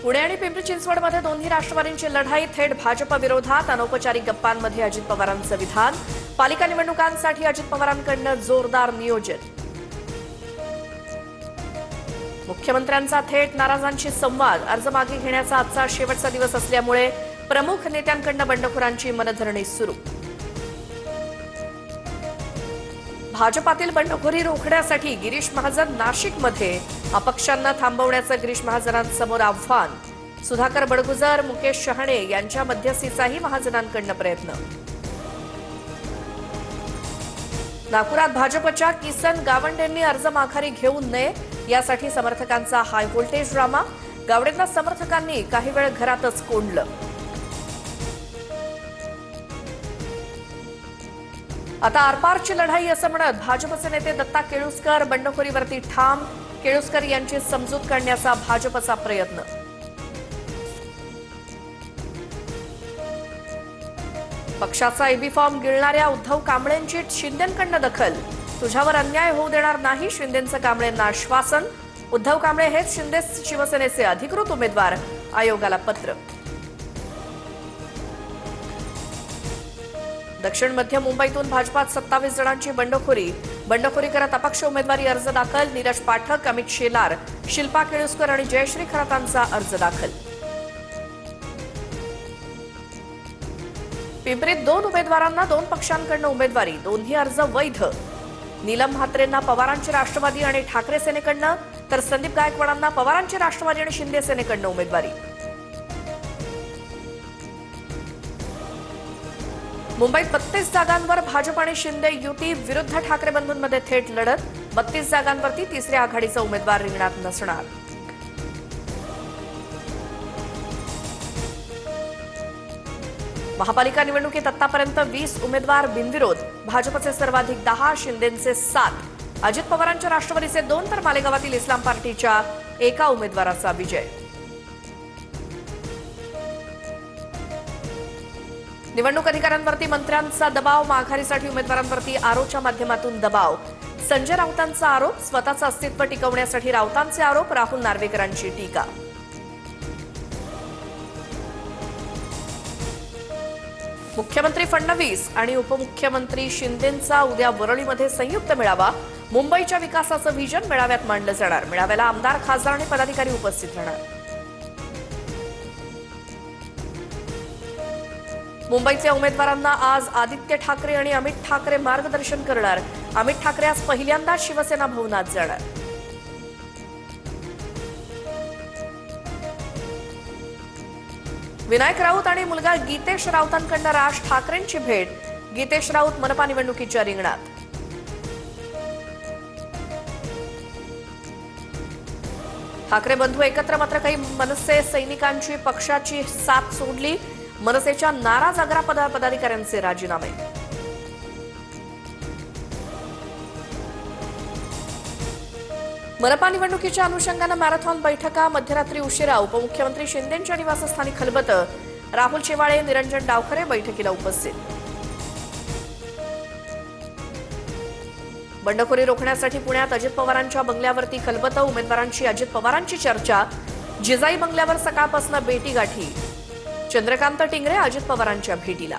पुणे आणि पिंपरी चिंचवडमध्ये दोन्ही राष्ट्रवादींची लढाई थेट भाजप विरोधात. अनौपचारिक गप्पांमध्ये अजित पवारांचं विधान. पालिका निवडणुकांसाठी अजित पवारांकडून जोरदार नियोजन. मुख्यमंत्र्यांचा थेट नाराजांशी संवाद. अर्ज मागे घेण्याचा आजचा शेवटचा दिवस असल्यामुळे प्रमुख नेत्यांकडून बंडखोरांची मनधरणी सुरू. भाजपातील बंडखोरी रोखण्यासाठी गिरीश महाजन नाशिकमध्ये. अपक्षांना थांबवण्याचं गिरीश महाजनांसमोर आव्हान. सुधाकर बडगुजर, मुकेश शहाणे यांच्या मध्यस्थीचाही महाजनांकडून प्रयत्न. नागपुरात भाजपच्या किसन गावंडेंनी अर्ज माघारी घेऊ नये यासाठी समर्थकांचा हाय व्होल्टेज ड्रामा. गावडेंना समर्थकांनी काही वेळ घरातच कोंडलं. आता आरपारची लढाई असं म्हणत भाजपचे नेते दत्ता केळुसकर बंडखोरीवरती ठाम. केळुसकर यांची समजूत काढण्याचा भाजपचा प्रयत्न. पक्षाचा एबी फॉर्म गिळणाऱ्या उद्धव कांबळेंची शिंदेंकडून दखल. तुझ्यावर अन्याय होऊ देणार नाही, शिंदेंचं कांबळेंना आश्वासन. उद्धव कांबळे हेच शिंदे शिवसेनेचे अधिकृत उमेदवार, आयोगाला पत्र. दक्षिण मध्य मुंबईतून भाजपात 27 जणांची बंडखोरी करत अपक्ष उमेदवारी अर्ज दाखल. नीरज पाठक, अमित शेलार, शिल्पा केळुसकर आणि जयश्री खरातांचा अर्ज दाखल. पिंपरीत 2 उमेदवारांना 2 पक्षांकडून उमेदवारी. दोन्ही अर्ज वैध. नीलम म्हात्रेंना पवारांची राष्ट्रवादी आणि ठाकरे सेनेकडनं, तर संदीप गायकवाडांना पवारांची राष्ट्रवादी आणि शिंदे सेनेकडनं उमेदवारी. मुंबईत 32 जागांवर भाजप आणि शिंदे युती विरुद्ध ठाकरे बंधूंमध्ये थेट लढत. 32 जागांवरती तिसऱ्या आघाडीचा उमेदवार रिंगणात नसणार. महापालिका निवडणुकीत आतापर्यंत 20 उमेदवार बिनविरोध. भाजपचे सर्वाधिक 10, शिंदेचे 7. अजित पवारांच्या राष्ट्रवादीचे 2 तर मालेगावातील इस्लाम पार्टीच्या 1 उमेदवाराचा विजय. निवडणूक अधिकाऱ्यांवरती मंत्र्यांचा दबाव. माघारीसाठी उमेदवारांवरती आरोच्या माध्यमातून दबाव. संजय राऊतांचा आरोप. स्वतःचं अस्तित्व टिकवण्यासाठी राऊतांचे आरोप. राहुल नार्वेकरांची टीका. मुख्यमंत्री फडणवीस आणि उपमुख्यमंत्री शिंदेंचा उद्या वरळीमध्ये संयुक्त मेळावा. मुंबईच्या विकासाचं व्हिजन मेळाव्यात मांडलं जाणार. मेळाव्याला आमदार, खासदार आणि पदाधिकारी उपस्थित राहणार. मुंबईतल्या उमेदवारांना आज आदित्य ठाकरे आणि अमित ठाकरे मार्गदर्शन करणार. अमित ठाकरे आज पहिल्यांदाच शिवसेना भवनात जाणार. विनायक राऊत आणि मुलगा गीतेश राऊतांकडून राज ठाकरेंची भेट. गीतेश राऊत मनपा निवडणुकीच्या रिंगणात. ठाकरे बंधू एकत्र, मात्र काही मनसे सैनिकांची पक्षाची साथ सोडली. मनसेच्या नाराज आग्रा पदाधिकाऱ्यांचे राजीनामे. मनपा निवडणुकीच्या अनुषंगानं मॅरेथॉन बैठका. मध्यरात्री उशिरा उपमुख्यमंत्री शिंदेंच्या निवासस्थानी खलबतं. राहुल शेवाळे, निरंजन डावखरे बैठकीला उपस्थित. बंडखोरी रोखण्यासाठी पुण्यात अजित पवारांच्या बंगल्यावरती खलबतं. उमेदवारांची अजित पवारांची चर्चा. जिजाई बंगल्यावर सकाळपासून भेटीगाठी. चंद्रकांत टिंगरे अजित पवारांच्या भेटीला.